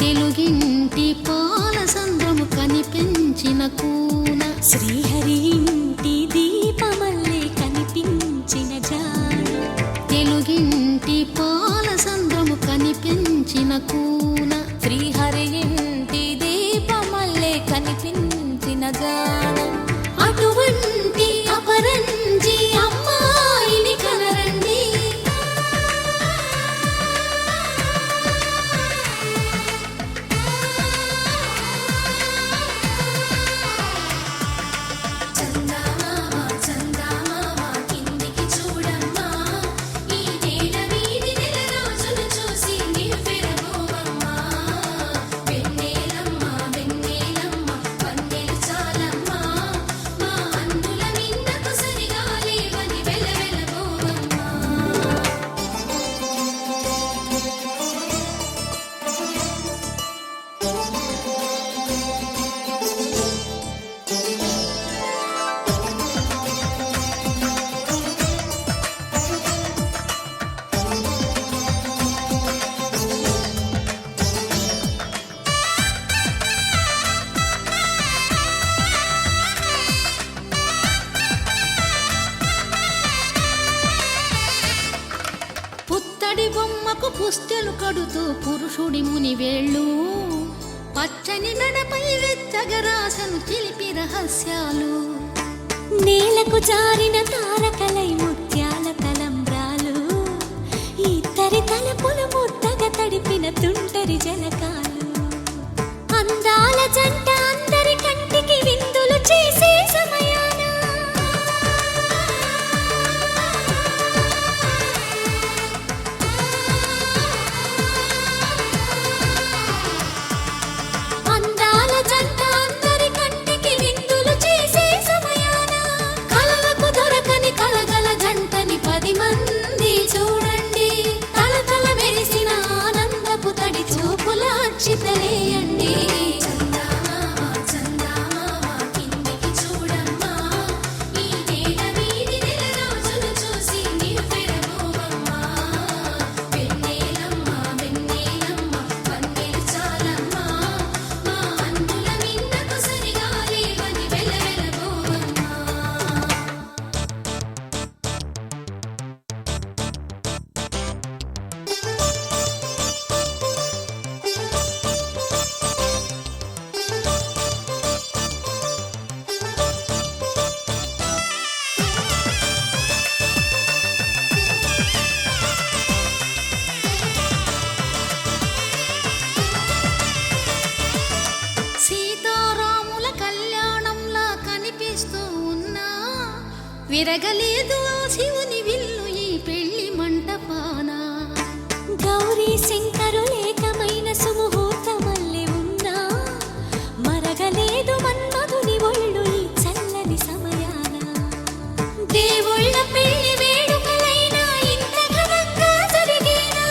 తెలుగింటి పాల సంద్రము కనిపించిన కూన శ్రీహరి ఇంటి దీపమల్లే కనిపించిన జాడ తెలుగింటి పాల సంద్రము కనిపించిన కూన శ్రీహరి ఇంటి దీపమల్లే కనిపించిన జాడ అటువంటి అపరంజి అమ్మాయిని కనరండి పుత్తడి బొమ్మకు పుస్తెలు కడుతూ పురుషుడి ముని వేళ్ళు పచ్చని మెడపై వెచ్చగరాసను చిలిపి రహస్యాలు నేలకు జారిన తారకలై ముత్యాల తలంబ్రాలు ఇద్దరి తలపులు ముద్దగా తడిపిన తుంటరి జలకాలు అందాల జంట అందరి కంటికి విందులు చేసే సమయాన అందాల జంట అందరి కంటికి విందులు చేసే సమయాన కలలకు దొరకని కలగల జంటని 10 మంది చూడండి తలతల మెరిసిన ఆనందపు తడి చూపుల అక్షితలేయండి సీతారాముల కళ్యాణంలా కనిపిస్తూ ఉన్నా విరగలేదు ఆ శివుని విల్లు ఈ పెళ్లి మంటపాన గౌరీ శంకరులేకమైన సుముహూర్తమల్లె ఉన్నా మరగలేదు మన్మధుని ఒళ్ళు ఈ చల్లని సమయాన దేవుళ్ళ పెళ్లి వేడుకలైనా ఇంత ఘనంగా జరిగేనా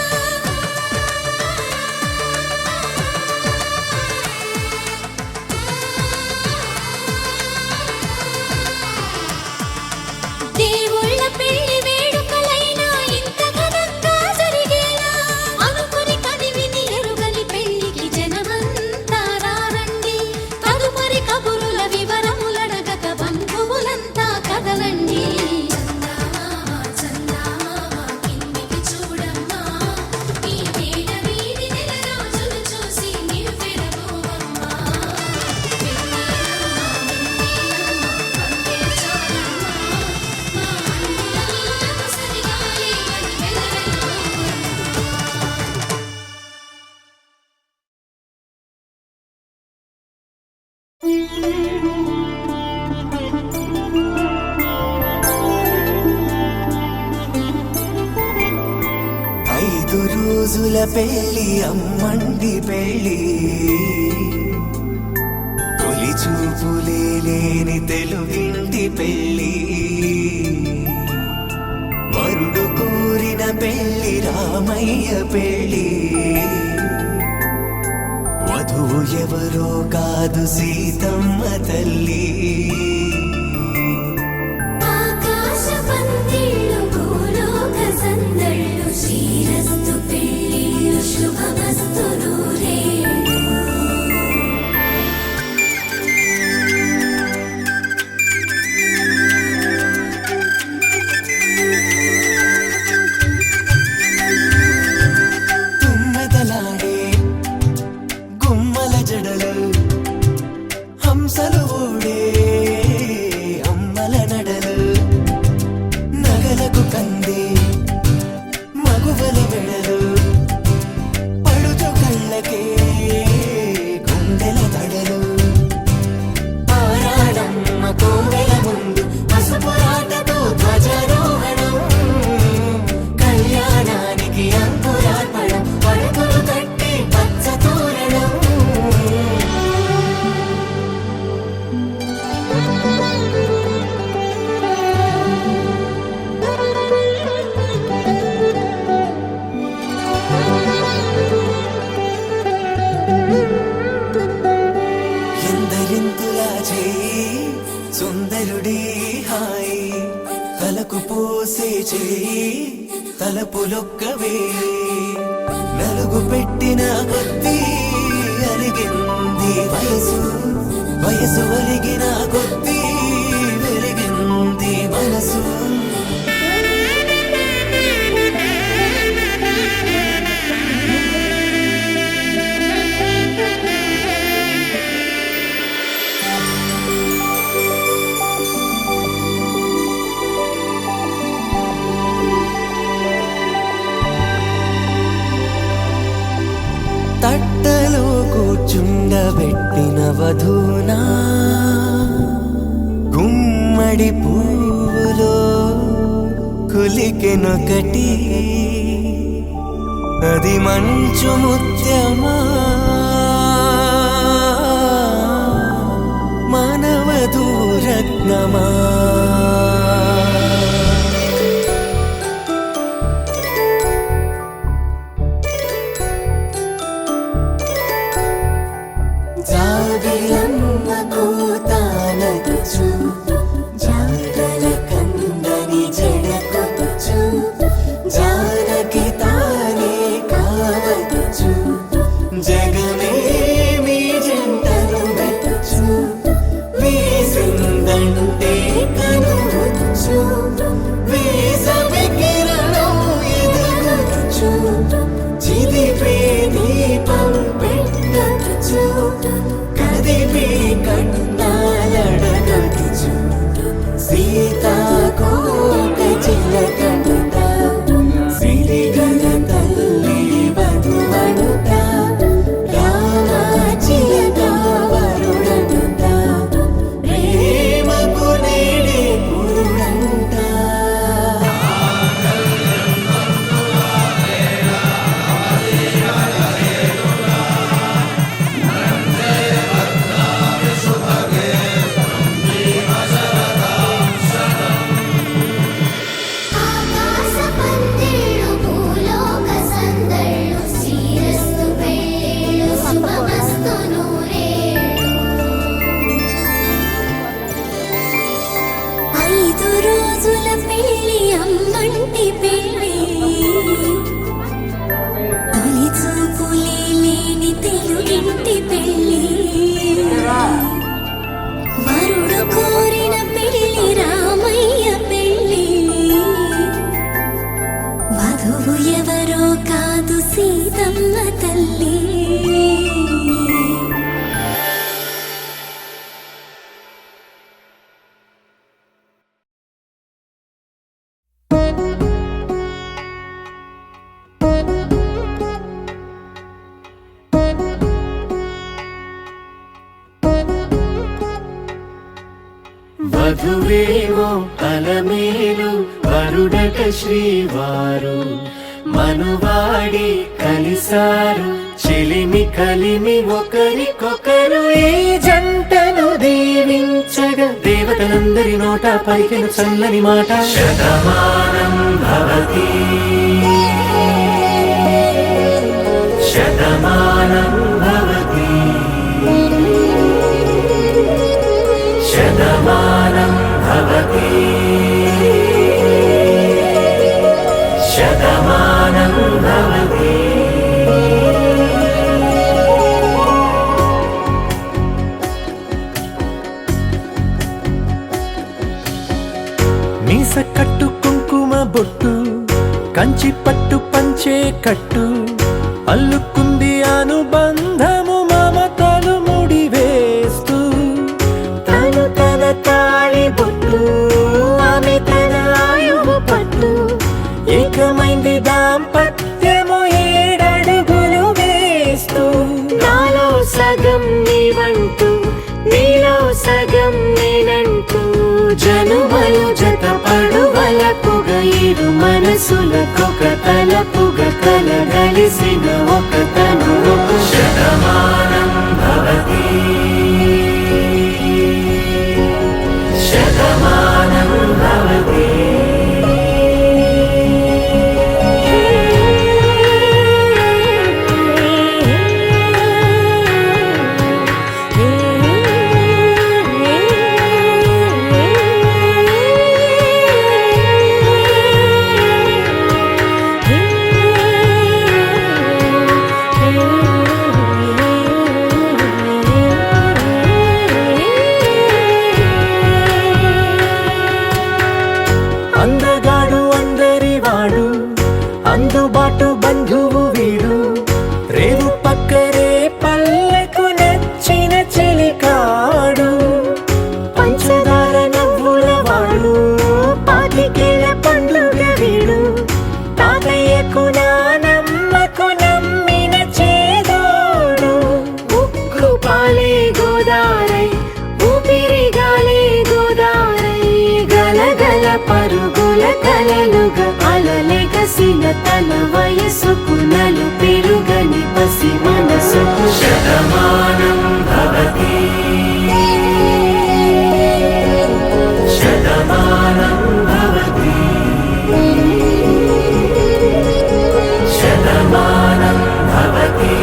దేవుళ్ళ పెళ్లి వేడుకలైనా ఇంత ఘనంగా జరిగేనా అనుకుని కనివిని ఎరుగని పెళ్లికి జనమంతా రారండి తదుపరి కబురుల వివరములడగక బంధువులంతా కదలండి రోజుల పెళ్ళి అమ్మండి పెళ్ళి తొలి చూపులే లేని తెలుగింటి పెళ్ళి వరుడు కోరిన పెళ్ళి రామయ్య పెళ్ళి వధువు ఎవరో కాదు సీతమ్మ తల్లి శ్రీరస్తు పెళ్ళిళ్ళు శుభమస్తు నూరే పలుకు కంది మగువల మెడలు పడుచు కళ్ళకే గుండెల తడలు ఆరాడమ్మ కోవెల ముందు పసుపురాటతో ధ్వజారోహణం కళ్యాణానికి అంకురార్పణం పడకలు కట్టి పచ్చ తోరణం ఎందరింతులా చేయి సుందరుడి హాయి తలకు పోసే చేయి తలపులొక్కవే నలుగు పెట్టిన కొద్దీ అలిగింది వయసు వయసు ఒలిగిన కొద్దీ వెలిగింది మనసు తట్టలో కూర్చుండబెట్టిన వధూనా గుమ్మడి పువ్వులో కులికెనొకటి అది మంచు ముత్యమా మానవధూ రత్నమా జాబిలమ్మ కూతానదుచు జాడల కందని జడకొచ్చు జానకి తానే కావదుచు జగమే మీ జంటను వెతుచు వీసిందంటే కనువచ్చు వీసవి కిరణం ఎదుగుచ్చు చిదిపే దీపం పెట్టచ్చు కదిపే కన్నాలడగచ్చు సీతాకోక చిలకనుట సిరిగల తల్లి వధువనుట రామ చిలక వరుడనుట ప్రేమకు నేడే పురుడంట ఆకాశ పందిళ్ళు భూలోక సందళ్ళు శ్రీరస్తు పెళ్ళిళ్ళు శుభమస్తు నూరేళ్ళు 5 రోజుల పెళ్ళి అమ్మంటి పెళ్ళి తొలి చూపులే లేని తెలుగింటి పెళ్ళి వరుడు కోరిన పెళ్ళి రామయ్య పెళ్ళి వధువు ఎవరో కాదు సీతమ్మ తల్లి వధువేవో అలమేలు వరుడట శ్రీవారు మనువాడి కలిసారు చెలిమి కలిమి ఒకరికొకరు ఈ జంటను దీవించగా దేవతలందరి నోట పలికిన చల్లని మాట శతమానం భవతి శతమానం భవతి శతమానం భవతి శతమానం భవతి మీస కట్టు కుంకుమ బొట్టు కంచి పట్టు పంచే కట్టు అల్లుకుంది అనుబంధము మమతలు ముడివేస్తూ తను తన తాళి బొట్టు ఆమె తన ఆయువు పట్టు దాంపత్యము 7 అడుగులు వేస్తూ నాలో సగం నీవంటూ నీలో సగం నేనంటూ జనుమలు జతపడువలపుగ ఇరు మనసులకొక తలపుగ కలగలిసిన ఒక తనువు శతమానం భవతి శతమానం భవతి అందగాడు అందరివాడు అందుబాటు బంధువు వీడు రేవు పక్కరే పల్లెకు నచ్చిన చెలికాడు పంచదార నవ్వుల వాడు పాతికేల పండుగ వీడు తాతయ్యకు నానమ్మకు నమ్మిన చేదోడు ఉక్కు పాలే గోదారై ఊపిరి గాలే గోదారై గలగల పరుగుల కలలుగా అలలెగసిన తన వయసుకు నలు పెరుగని పసి మనసుకు శతమానం భవతి శతమానం భవతి శతమానం భవతి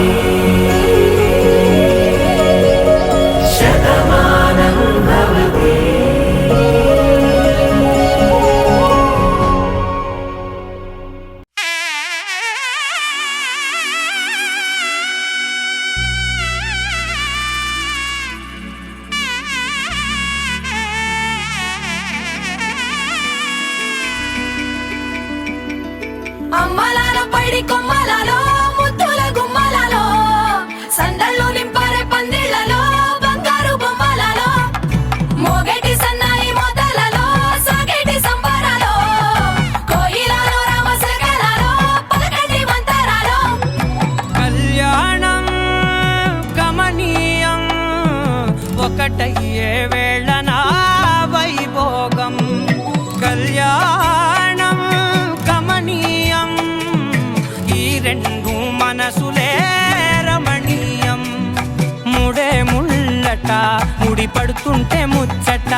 శతమానం భవతి అమ్మలాల పైడి కొమ్మలలో ముద్దుల గుమ్మలలో సందళ్ళు నింపరే పందిళ్లలో బంగారు బొమ్మలలో మోగేటి సన్నాయి మోతలలో సాగేటి సంబరాలో కోయిలలో రామసగలలో పలకటి మంతరాలో కళ్యాణం గమనీయం ఒకటయ్యే వేళ నా వైభోగం కళ్యాణం గమనీయం ఈ రెండు మనసులే రమణీయం ముడే ముళ్ళట ముడి పడుతుంటే ముచ్చట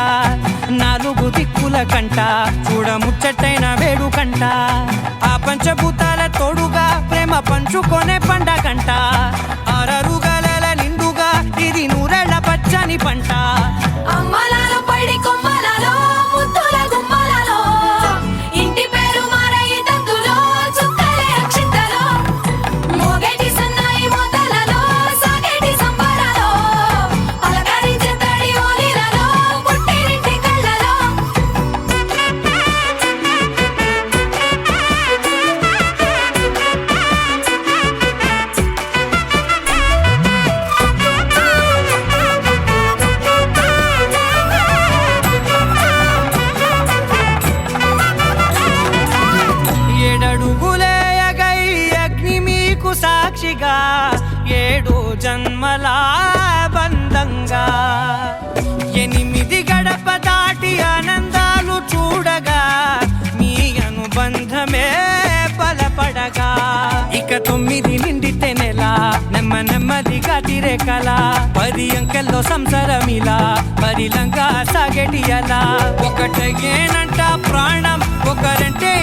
4 దిక్కుల కంట చూడ ముచ్చటైన వేడుకంట ఆ పంచభూతాల తోడుగా ప్రేమ పంచుకొనే పండగంట అరరుగలల నిండుగా ఇది నూరెళ్ళ పచ్చని పంట అమ్మలాల పైడి కొమ్మలలో ముద్దుల గుమ్మలలో ఇంటి పేరు మారయి తందులో చుక్కలే అక్షింతలో మోగేటి సన్నాయి మోతలలో సాగేటి సంబరాలో పలకరించే తడి ఓలిలలో పుట్టినింటి కళ్ళలో ఏడడుగులేయగై అగ్ని మీకు సాక్షిగా 7 జన్మల బంధంగా 8 గడప దాటి ఆనందాలు చూడగా మీ అనుబంధమే బలపడగా ఇక 9 నిండితే నెల నెమ్మదిగా తిరే కల 10 అంకెల్లో సంసారమిలా పరిలంగా సాగేటి అలా ఒకటేనంట ప్రాణం ఒకరంటే